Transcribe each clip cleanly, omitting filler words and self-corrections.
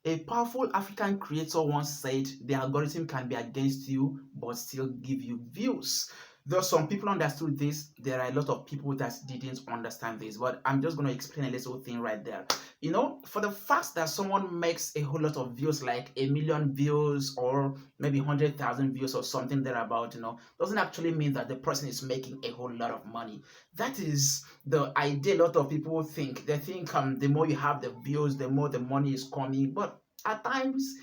A powerful African creator once said the algorithm can be against you but still give you views. Though some people understood this, there are a lot of people that didn't understand this. But I'm just going to explain a little thing right there. For the fact that someone makes a whole lot of views, like 1 million views or maybe 100,000 views or something thereabout, doesn't actually mean that the person is making a whole lot of money. That is the idea a lot of people think. They think the more you have the views, the more the money is coming. But at times,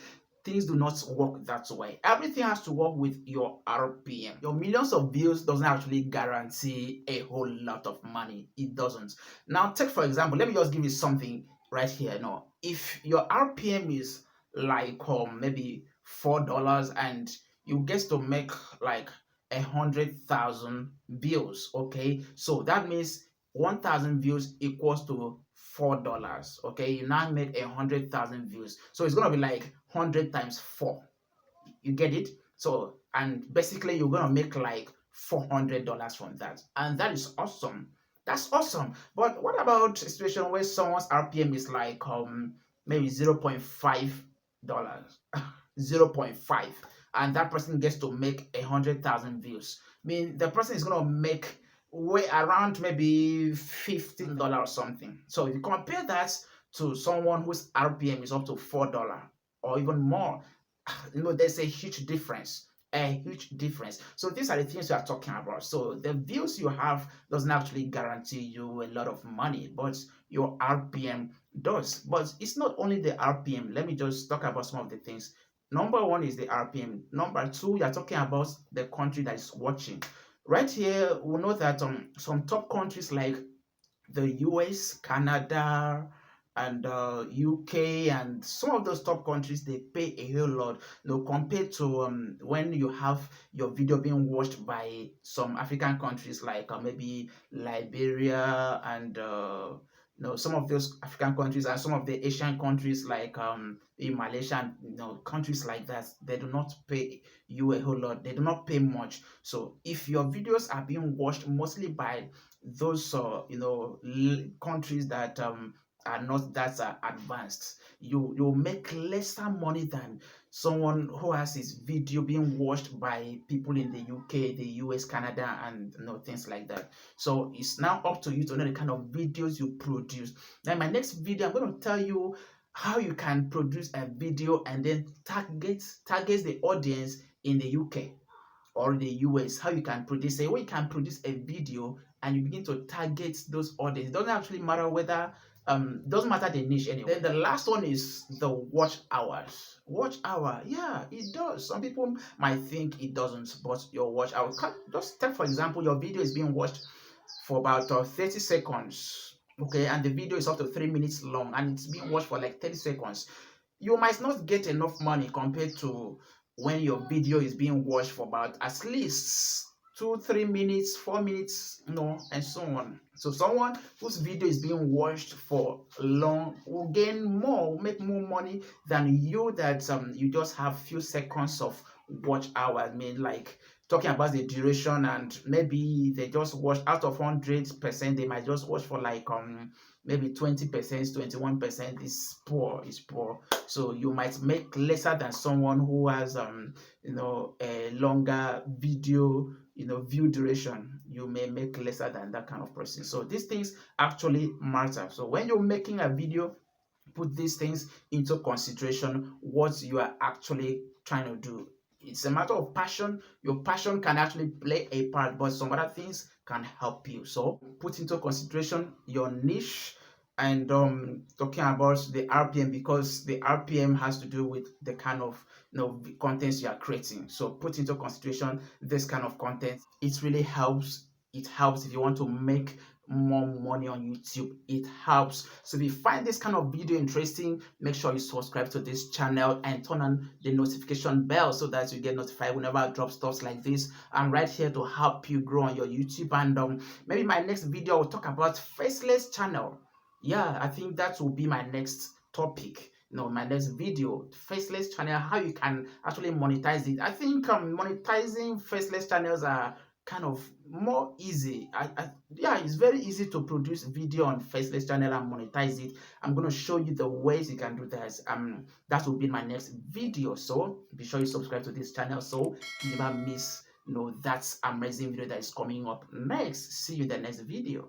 things do not work that way. Everything has to work with your RPM. Your millions of views doesn't actually guarantee a whole lot of money. It doesn't. Now, take for example, let me just give you something right here. If your RPM is like maybe $4 and you get to make like 100,000 views, okay? So that means 1,000 views equals to $4. Okay, you now make 100,000 views, so it's gonna be like 100 times 4. You get it? So, and basically you're gonna make like $400 from that, and that is awesome. That's awesome. But what about a situation where someone's RPM is like maybe $0.5, 0.5, and that person gets to make 100,000 views? I mean, the person is gonna make way around maybe $15 or something. So if you compare that to someone whose RPM is up to $4 or even more, there's a huge difference. A huge difference. So these are the things we are talking about. So the views you have doesn't actually guarantee you a lot of money, but your RPM does. But it's not only the RPM. Let me just talk about some of the things. Number one is the RPM. Number two, you're talking about the country that is watching. Right here, we know that some top countries like the US, Canada, and UK, and some of those top countries, they pay a whole lot. Compared to when you have your video being watched by some African countries like maybe Liberia and some of those African countries and some of the Asian countries like in Malaysia and countries like that, they do not pay you a whole lot. They do not pay much. So if your videos are being watched mostly by those countries that are not that advanced, you make lesser money than someone who has his video being watched by people in the UK, the US, Canada, and things like that. So it's now up to you to know the kind of videos you produce. Now in my next video, I'm going to tell you how you can produce a video and then target the audience in the UK or the US, how you can produce you can produce a video and you begin to target those audience. It doesn't actually matter whether doesn't matter the niche anyway. Then the last one is the watch hours. Watch hour, yeah, it does. Some people might think it doesn't, but your watch hour, just take for example, your video is being watched for about 30 seconds, okay, and the video is up to 3 minutes long and it's being watched for like 30 seconds. You might not get enough money compared to when your video is being watched for about at least 2 3 minutes, 4 minutes, and so on. So someone whose video is being watched for long will gain more, will make more money than you that you just have few seconds of watch hour. I mean, like talking about the duration, and maybe they just watch out of 100%, they might just watch for like maybe 20%, 21%. Is poor, is poor. So you might make lesser than someone who has a longer video view duration. You may make lesser than that kind of person. So these things actually matter. So when you're making a video, put these things into consideration, what you are actually trying to do. It's a matter of passion. Your passion can actually play a part, but some other things can help you. So put into consideration your niche, and talking about the RPM, because the RPM has to do with the kind of contents you are creating. So put into consideration this kind of content. It really helps. It helps if you want to make more money on YouTube. It helps. So if you find this kind of video interesting, make sure you subscribe to this channel and turn on the notification bell so that you get notified whenever I drop stuff like this. I'm right here to help you grow on your YouTube, and maybe my next video will talk about faceless channel. Yeah, I think that will be my next topic. My next video, faceless channel, how you can actually monetize it. I think monetizing faceless channels are kind of more easy. Yeah, it's very easy to produce video on Faceless channel and monetize it. I'm going to show you the ways you can do that. That will be my next video. So be sure you subscribe to this channel so you never miss that amazing video that is coming up next. See you in the next video.